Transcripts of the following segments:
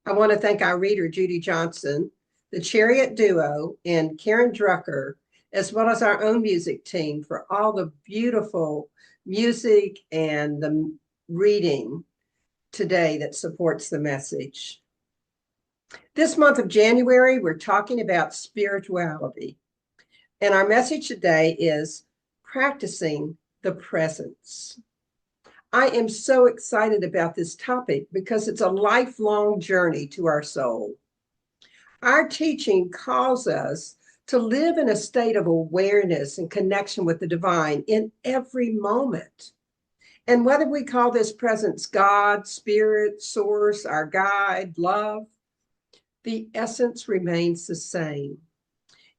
I want to thank our reader, Judy Johnson, the Chariot Duo, and Karen Drucker, as well as our own music team for all the beautiful music and the reading today that supports the message. This month of January, we're talking about spirituality. And our message today is practicing the presence. I am so excited about this topic because it's a lifelong journey to our soul. Our teaching calls us to live in a state of awareness and connection with the divine in every moment. And whether we call this presence God, spirit, source, our guide, love, the essence remains the same.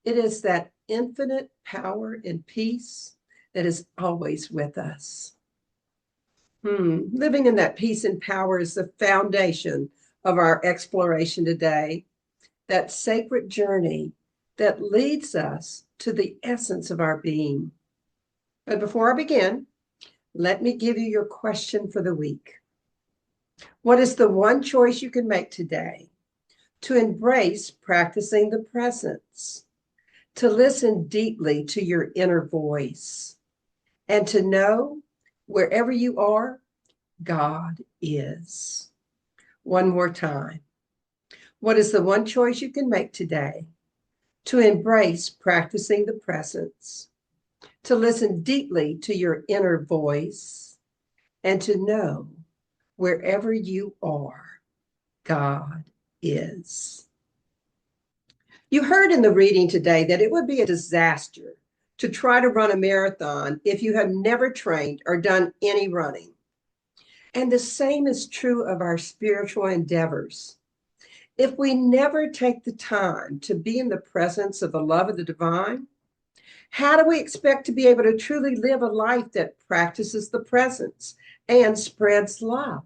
It is that infinite power and peace that is always with us. Living in that peace and power is the foundation of our exploration today, that sacred journey that leads us to the essence of our being. But before I begin, let me give you your question for the week. What is the one choice you can make today to embrace practicing the presence, to listen deeply to your inner voice, and to know wherever you are, God is? One more time. What is the one choice you can make today to embrace practicing the presence, to listen deeply to your inner voice, and to know wherever you are, God is? You heard in the reading today that it would be a disaster to try to run a marathon if you have never trained or done any running. And the same is true of our spiritual endeavors. If we never take the time to be in the presence of the love of the divine, how do we expect to be able to truly live a life that practices the presence and spreads love?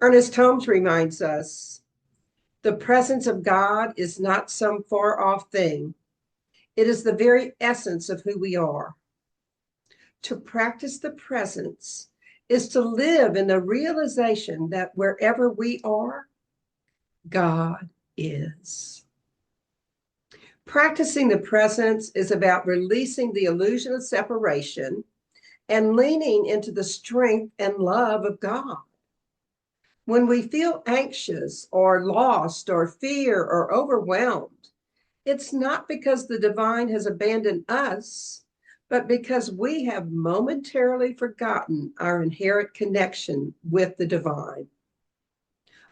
Ernest Holmes reminds us, the presence of God is not some far-off thing. It is the very essence of who we are. To practice the presence is to live in the realization that wherever we are, God is. Practicing the presence is about releasing the illusion of separation and leaning into the strength and love of God. When we feel anxious or lost or fear or overwhelmed, it's not because the divine has abandoned us, but because we have momentarily forgotten our inherent connection with the divine.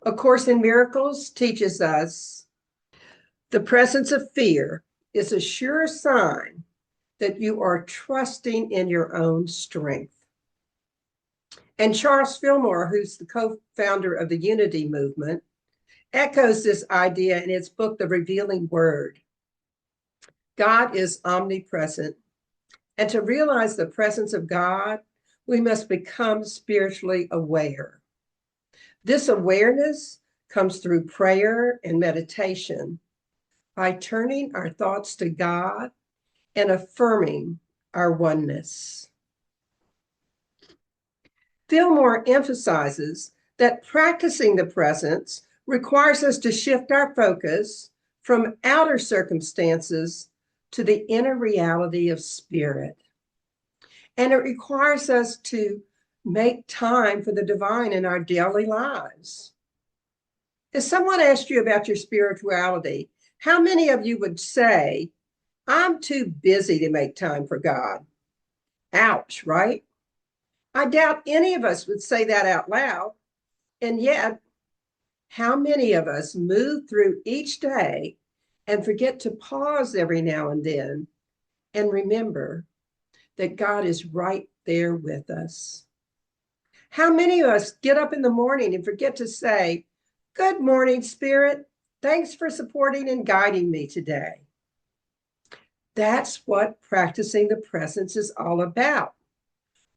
A Course in Miracles teaches us the presence of fear is a sure sign that you are trusting in your own strength. And Charles Fillmore, who's the co-founder of the Unity Movement, echoes this idea in his book, The Revealing Word. God is omnipresent, and to realize the presence of God, we must become spiritually aware. This awareness comes through prayer and meditation by turning our thoughts to God and affirming our oneness. Fillmore emphasizes that practicing the presence requires us to shift our focus from outer circumstances to the inner reality of spirit. And it requires us to make time for the divine in our daily lives. If someone asked you about your spirituality, how many of you would say, I'm too busy to make time for God? Ouch, right? I doubt any of us would say that out loud. And yet, how many of us move through each day and forget to pause every now and then and remember that God is right there with us? How many of us get up in the morning and forget to say, good morning, Spirit. Thanks for supporting and guiding me today. That's what practicing the presence is all about.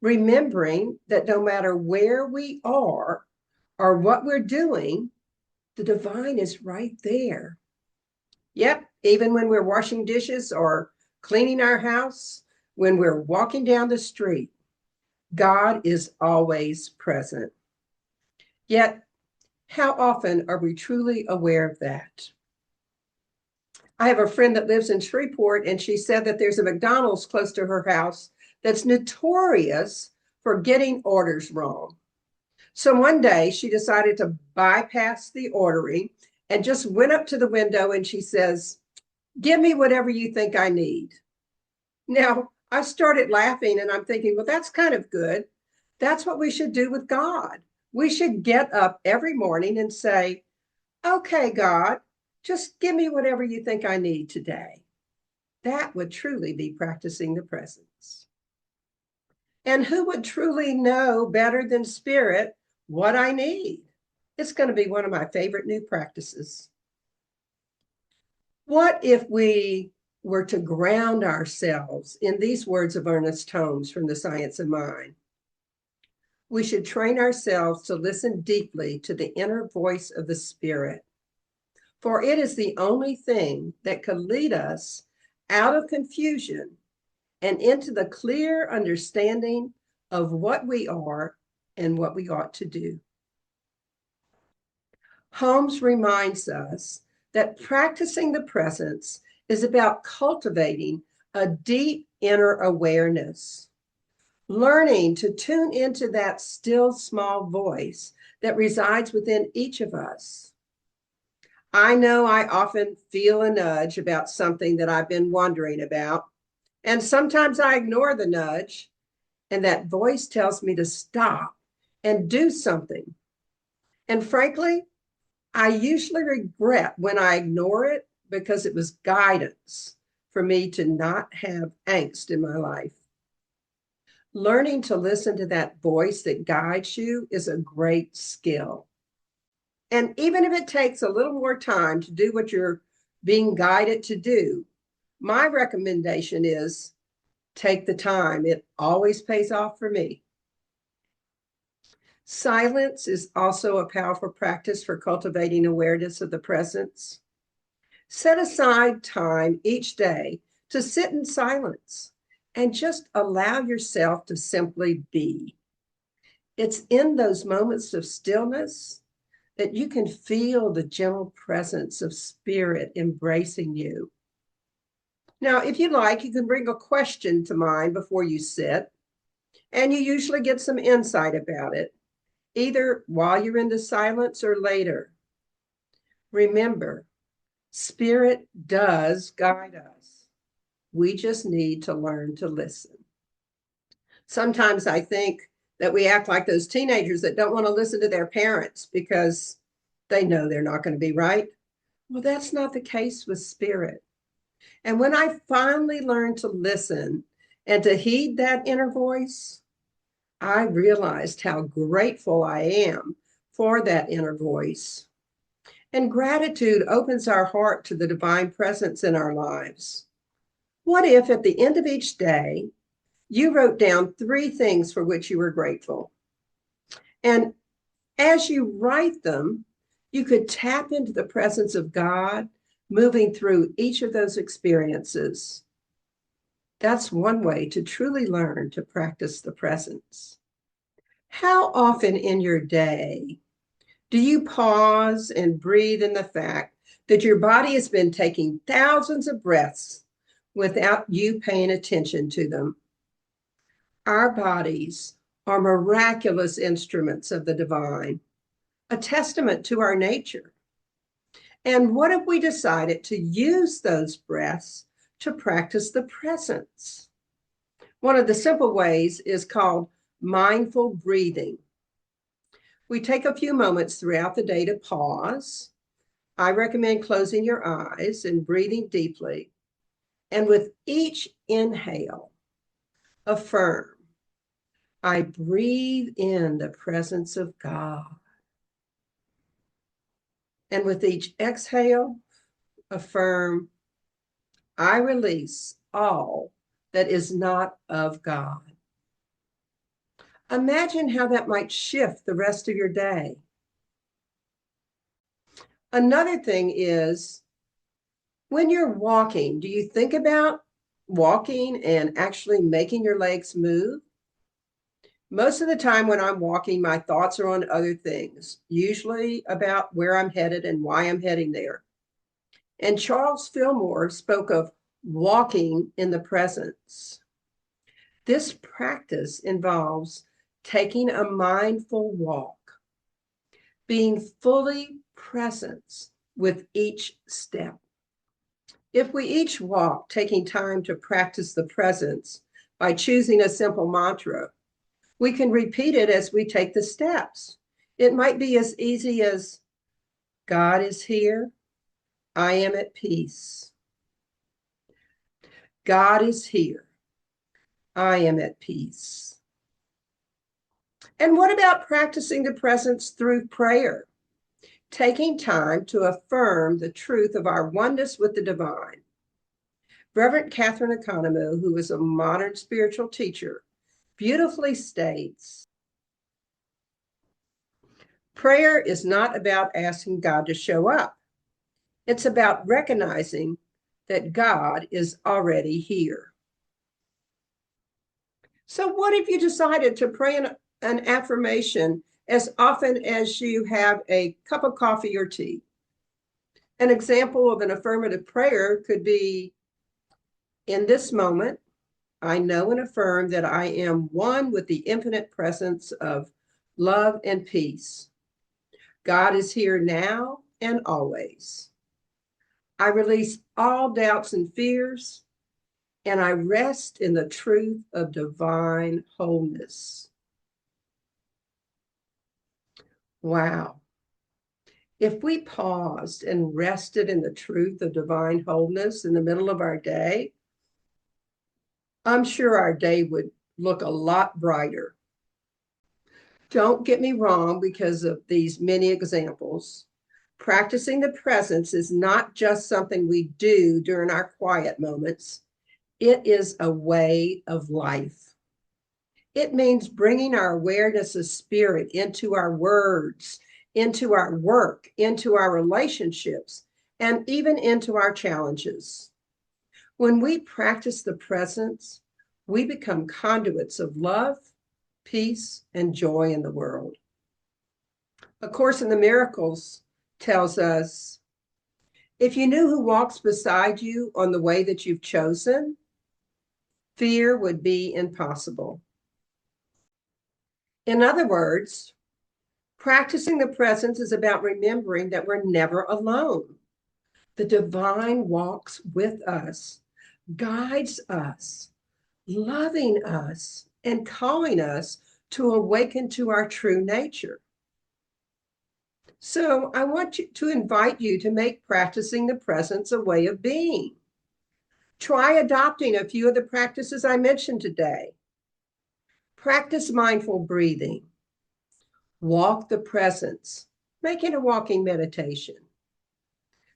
Remembering that no matter where we are or what we're doing, the divine is right there. Yep, even when we're washing dishes or cleaning our house, when we're walking down the street, God is always present. Yet, How often are we truly aware of that? I have a friend that lives in Shreveport, and she said that there's a McDonald's close to her house that's notorious for getting orders wrong. So one day she decided to bypass the ordering and just went up to the window and she says, "Give me whatever you think I need." Now, I started laughing and I'm thinking, well, that's kind of good. That's what we should do with God. We should get up every morning and say, "Okay, God, just give me whatever you think I need today." That would truly be practicing the presence. And who would truly know better than Spirit what I need? It's going to be one of my favorite new practices. What if we were to ground ourselves in these words of Ernest Holmes from The Science of Mind? We should train ourselves to listen deeply to the inner voice of the Spirit, for it is the only thing that could lead us out of confusion and into the clear understanding of what we are and what we ought to do. Holmes reminds us that practicing the presence is about cultivating a deep inner awareness, learning to tune into that still small voice that resides within each of us. I know I often feel a nudge about something that I've been wondering about, and sometimes I ignore the nudge, and that voice tells me to stop and do something. And frankly, I usually regret when I ignore it because it was guidance for me to not have angst in my life. Learning to listen to that voice that guides you is a great skill. And even if it takes a little more time to do what you're being guided to do, my recommendation is take the time. It always pays off for me. Silence is also a powerful practice for cultivating awareness of the presence. Set aside time each day to sit in silence and just allow yourself to simply be. It's in those moments of stillness that you can feel the gentle presence of Spirit embracing you. Now, if you like, you can bring a question to mind before you sit, and you usually get some insight about it, either while you're in the silence or later. Remember, Spirit does guide us. We just need to learn to listen. Sometimes I think that we act like those teenagers that don't want to listen to their parents because they know they're not going to be right. Well, that's not the case with Spirit. And when I finally learned to listen and to heed that inner voice, I realized how grateful I am for that inner voice. And gratitude opens our heart to the divine presence in our lives. What if at the end of each day, you wrote down 3 things for which you were grateful? And as you write them, you could tap into the presence of God moving through each of those experiences. That's one way to truly learn to practice the presence. How often in your day do you pause and breathe in the fact that your body has been taking thousands of breaths without you paying attention to them? Our bodies are miraculous instruments of the divine, a testament to our nature. And what if we decided to use those breaths to practice the presence? One of the simple ways is called mindful breathing. We take a few moments throughout the day to pause. I recommend closing your eyes and breathing deeply. And with each inhale, affirm, I breathe in the presence of God. And with each exhale, affirm, I release all that is not of God. Imagine how that might shift the rest of your day. Another thing is, when you're walking, do you think about walking and actually making your legs move? Most of the time when I'm walking, my thoughts are on other things, usually about where I'm headed and why I'm heading there. And Charles Fillmore spoke of walking in the presence. This practice involves taking a mindful walk, being fully present with each step. If we each walk, taking time to practice the presence by choosing a simple mantra, we can repeat it as we take the steps. It might be as easy as, God is here, I am at peace. God is here, I am at peace. And what about practicing the presence through prayer? Taking time to affirm the truth of our oneness with the divine. Reverend Katherine Economou, who is a modern spiritual teacher, beautifully states, prayer is not about asking God to show up. It's about recognizing that God is already here. So what if you decided to pray an affirmation as often as you have a cup of coffee or tea? An example of an affirmative prayer could be, in this moment, I know and affirm that I am one with the infinite presence of love and peace. God is here now and always. I release all doubts and fears, and I rest in the truth of divine wholeness. Wow. If we paused and rested in the truth of divine wholeness in the middle of our day, I'm sure our day would look a lot brighter. Don't get me wrong, because of these many examples. Practicing the presence is not just something we do during our quiet moments. It is a way of life. It means bringing our awareness of spirit into our words, into our work, into our relationships, and even into our challenges. When we practice the presence, we become conduits of love, peace, and joy in the world. A Course in the Miracles tells us, if you knew who walks beside you on the way that you've chosen, fear would be impossible. In other words, practicing the presence is about remembering that we're never alone. The divine walks with us, guides us, loving us, and calling us to awaken to our true nature. So I want to invite you to make practicing the presence a way of being. Try adopting a few of the practices I mentioned today. Practice mindful breathing. Walk the presence, making a walking meditation.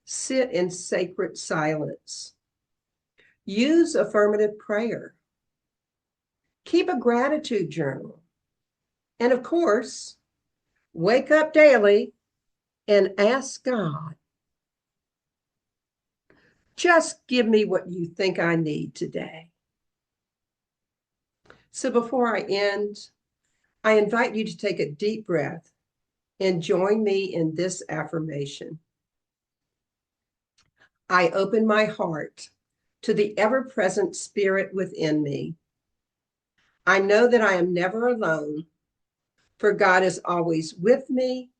Sit in sacred silence. Use affirmative prayer. Keep a gratitude journal. And of course, wake up daily and ask God, just give me what you think I need today. So before I end, I invite you to take a deep breath and join me in this affirmation. I open my heart to the ever-present spirit within me. I know that I am never alone, for God is always with me,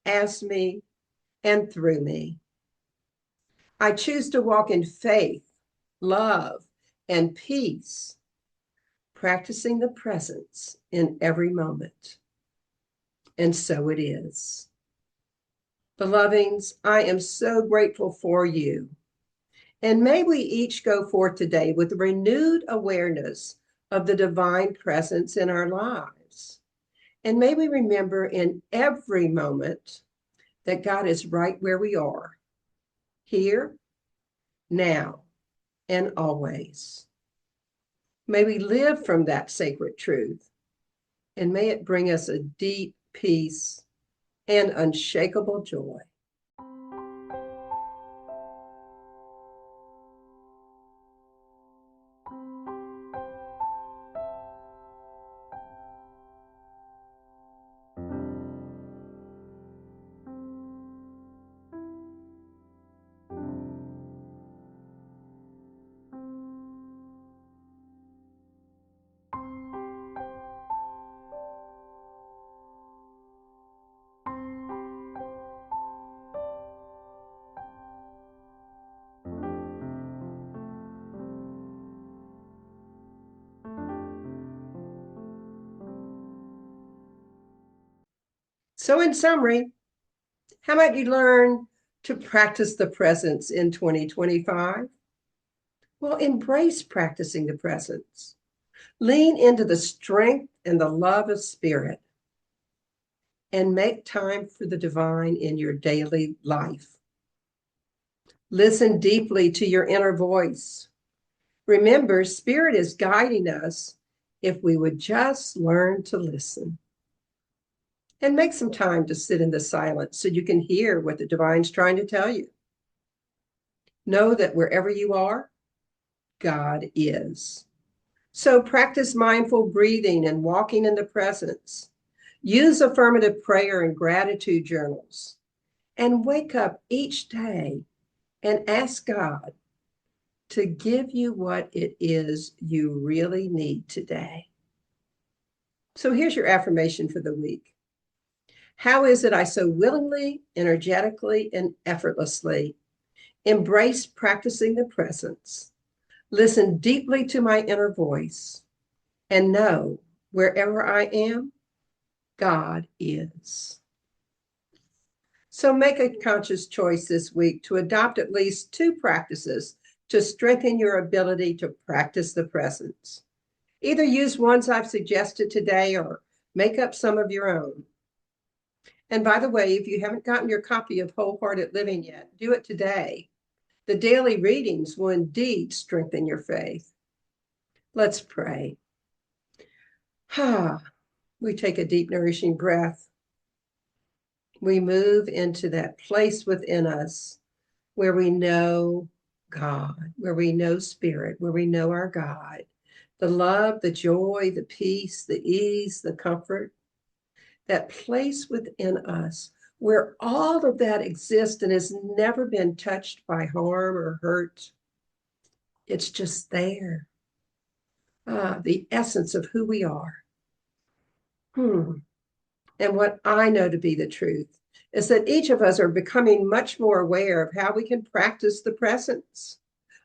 as me, and through me. I choose to walk in faith, love, and peace, practicing the presence in every moment. And so it is. Beloveds, I am so grateful for you. And may we each go forth today with a renewed awareness of the divine presence in our lives. And may we remember in every moment that God is right where we are, here, now, and always. May we live from that sacred truth, and may it bring us a deep peace and unshakable joy. So in summary, how might you learn to practice the presence in 2025? Well, embrace practicing the presence. Lean into the strength and the love of spirit, and make time for the divine in your daily life. Listen deeply to your inner voice. Remember, spirit is guiding us if we would just learn to listen. And make some time to sit in the silence so you can hear what the divine's trying to tell you. Know that wherever you are, God is. So practice mindful breathing and walking in the presence. Use affirmative prayer and gratitude journals. And wake up each day and ask God to give you what it is you really need today. So here's your affirmation for the week. How is it I so willingly, energetically, and effortlessly embrace practicing the presence, listen deeply to my inner voice, and know wherever I am, God is. So make a conscious choice this week to adopt at least 2 practices to strengthen your ability to practice the presence. Either use ones I've suggested today or make up some of your own. And by the way, if you haven't gotten your copy of Wholehearted Living yet, do it today. The daily readings will indeed strengthen your faith. Let's pray. We take a deep, nourishing breath. We move into that place within us where we know God, where we know Spirit, where we know our God, the love, the joy, the peace, the ease, the comfort, that place within us where all of that exists and has never been touched by harm or hurt. It's just there. The essence of who we are. And what I know to be the truth is that each of us are becoming much more aware of how we can practice the presence,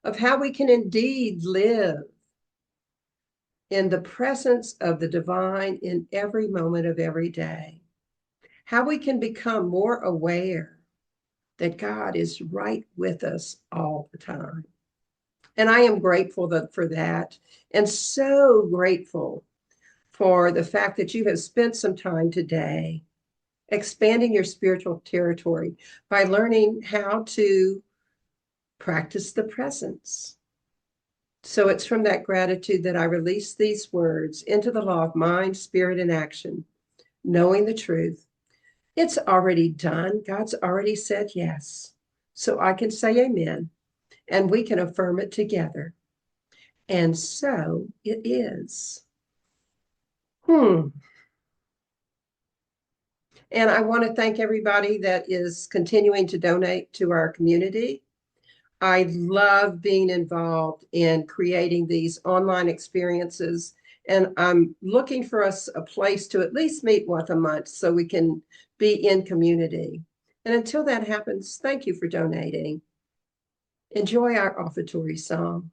of how we can indeed live in the presence of the divine in every moment of every day, how we can become more aware that God is right with us all the time. And I am grateful for that, and so grateful for the fact that you have spent some time today expanding your spiritual territory by learning how to practice the presence. So it's from that gratitude that I release these words into the law of mind, spirit, and action, knowing the truth. It's already done. God's already said yes. So I can say amen, and we can affirm it together. And so it is. And I want to thank everybody that is continuing to donate to our community. I love being involved in creating these online experiences, and I'm looking for us a place to at least meet once a month so we can be in community. And until that happens, thank you for donating. Enjoy our offertory song.